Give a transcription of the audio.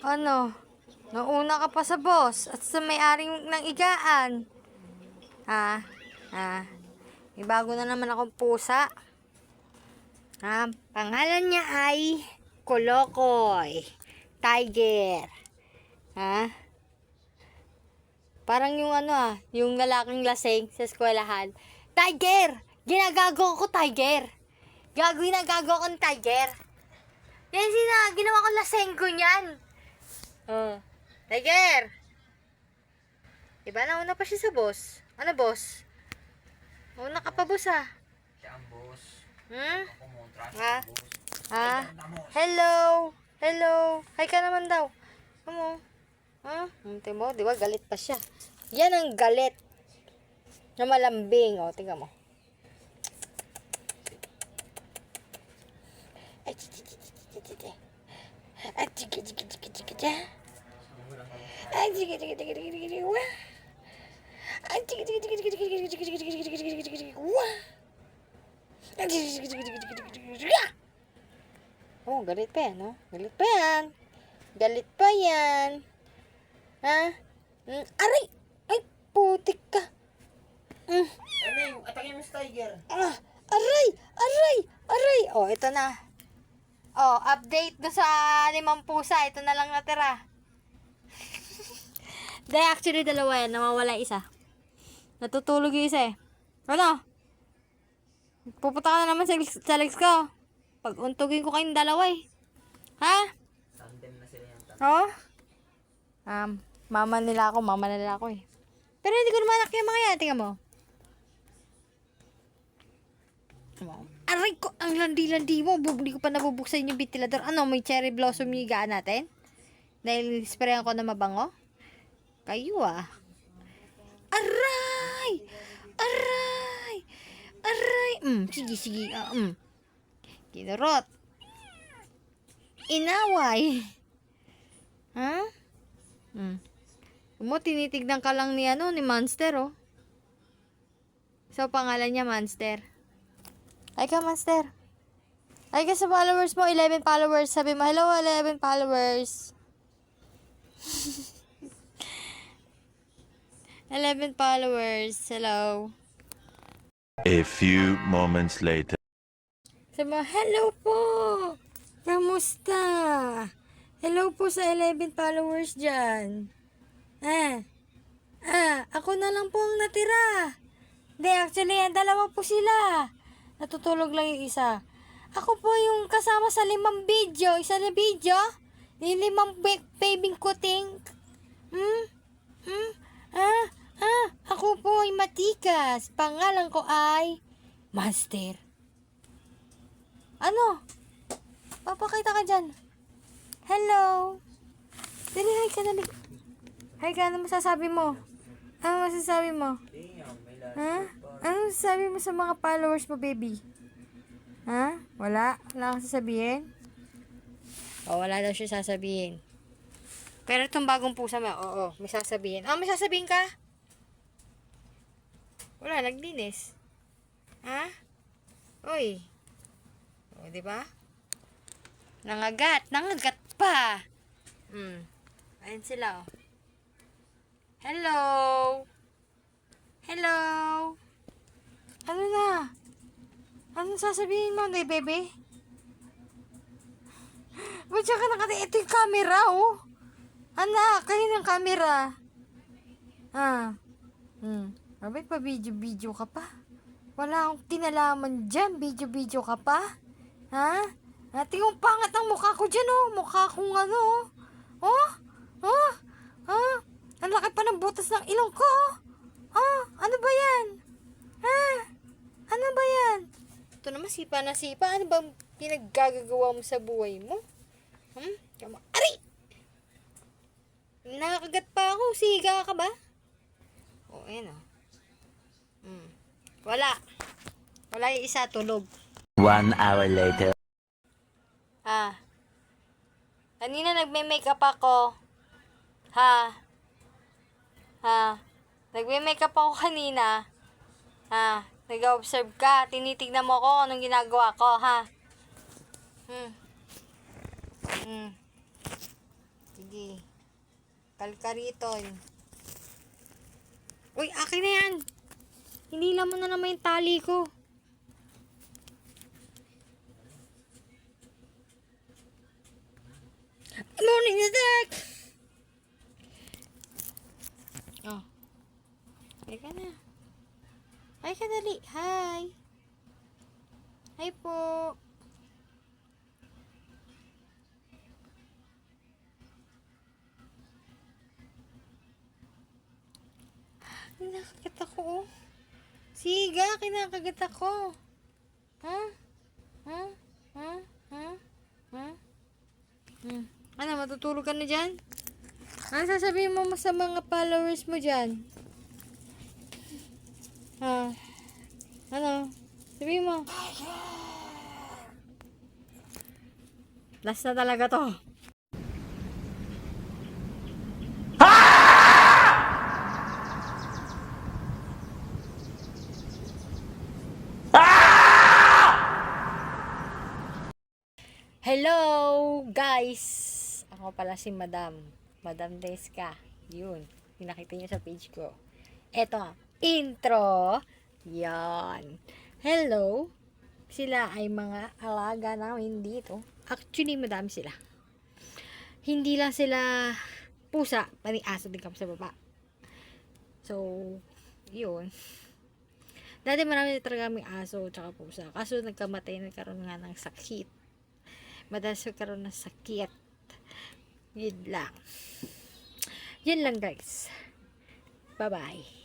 Ano? Nauna ka pa sa boss at sa may-aring ng igaan. May bago na naman akong pusa. Pangalan niya ay Kolokoy Tiger. Parang yung yung lalaking lasing sa eskwelahan. Tiger! Ginagago ko, Tiger! Ginagago ko ng Tiger. Yan ginawa ko lasing ko niyan. Tiger! Diba nauna pa siya sa boss? Ano boss? Nauna ka pa boss Siya ang boss. Ako mo, boss. Hello! Hello! Hi ka naman daw. Ano? Tingnan mo, di ba? Galit pa siya. Yan ang galit. Na malambing. Tingnan mo. Galit pa yan, no? Galit pa yan. Galit pa yan. Aray! Ay, putik ka. Ano atake mo sa Tiger? Aray! Aray! Aray! Ito na. Update do sa 5 pusa. Ito na lang natira. Actually, dalawa yan. Nawawala isa. Natutulog yung isa eh. Ano? Pupunta ka na naman sa legs ko. Pag untugin ko kayong dalawa eh. Tandem na sila yung tatlo. Mama nila ako eh. Pero hindi ko naman anak yung mga yan. Tingnan mo. Aray ko, ang landi-landi mo. Hindi ko pa nabubuksan yung ventilador. May cherry blossom yung higaan natin? Dahil sprayan ko na mabango? Kayo Aray! Aray! Aray! Sige. Kinurot. Inaway. Tinitignan ka lang ni Monster, So, pangalan niya Monster. Ay ka, Monster. Ay ka sa followers mo, 11 followers. Sabi mo, hello, 11 followers. 11 followers. Hello. A few moments later. Sabi mo, hello po. Kamusta? Hello po sa 11 followers dyan. Ako na lang po ang natira. Hindi, actually, dalawa po sila. Natutulog lang yung isa. Ako po yung kasama sa 5 video. Isa na video. Yung 5 paving kuting. Ako po ay Matikas. Pangalan ko ay Master. Ano? Papakita ka dyan. Hello. Dali, hi ka dali. Hi ka, ano masasabi mo? Ano masasabi mo? Ano masasabi mo sa mga followers mo, baby? Wala? Wala kang sasabihin? Wala daw siya sasabihin. Pero itong bagong pusa mo, may sasabihin. May sasabihin ka? Wala, naglinis. Uy. Diba? Nangagat pa. Ayan sila, Hello. Hello. Ano na? Anong sasabihin mo, baby? Ba't siya ka nakati? Ito yung camera, Anak, kayo ng camera. Abay pa video ka pa. Wala akong kinalaman dyan. Video ka pa. Tingong pangat ang mukha ko dyan, Mukha kong Ang laki pa ng butas ng ilong ko, Ano ba yan? Ano ba yan? Ito naman, sipa na sipa. Ano bang pinaggagawa mo sa buhay mo? Aray! Nakakagat pa ako. Siga ka ba? Ayan, Wala. Wala yung isa, tulog. 1 hour later. Kanina nagme-makeup ako. Nagme-makeup ako kanina. Nag-observe ka. Tinitignan mo ko anong ginagawa ko, Sige. Sige. Kalkariton. Uy, akin na yan. Hinila mo na naman yung tali ko. Morning, Zach! Oh. Hi ka na. Hi ka dali. Hi. Hi po. Kinakagat ako, oh. Siga, kinakagat ako. Ha? Ha? Ha? Ha? Ha? Ano, matutulog ka na dyan? Ano sasabihin mo sa mga followers mo dyan? Ha? Ano? Sabihin mo. Last na talaga to. Hello, guys! Ako pala si Madam Deska. Yun, pinakita niyo sa page ko. Eto, intro. Yan. Hello. Sila ay mga alaga namin dito. Actually, madami sila. Hindi lang sila pusa, pati aso din kami sa baba. So, yun. Dati marami talaga kaming aso tsaka pusa. Kaso nagkaroon nga ng sakit. Madalas magkaroon ng sakit. Yun lang. Yun lang, guys. Bye-bye.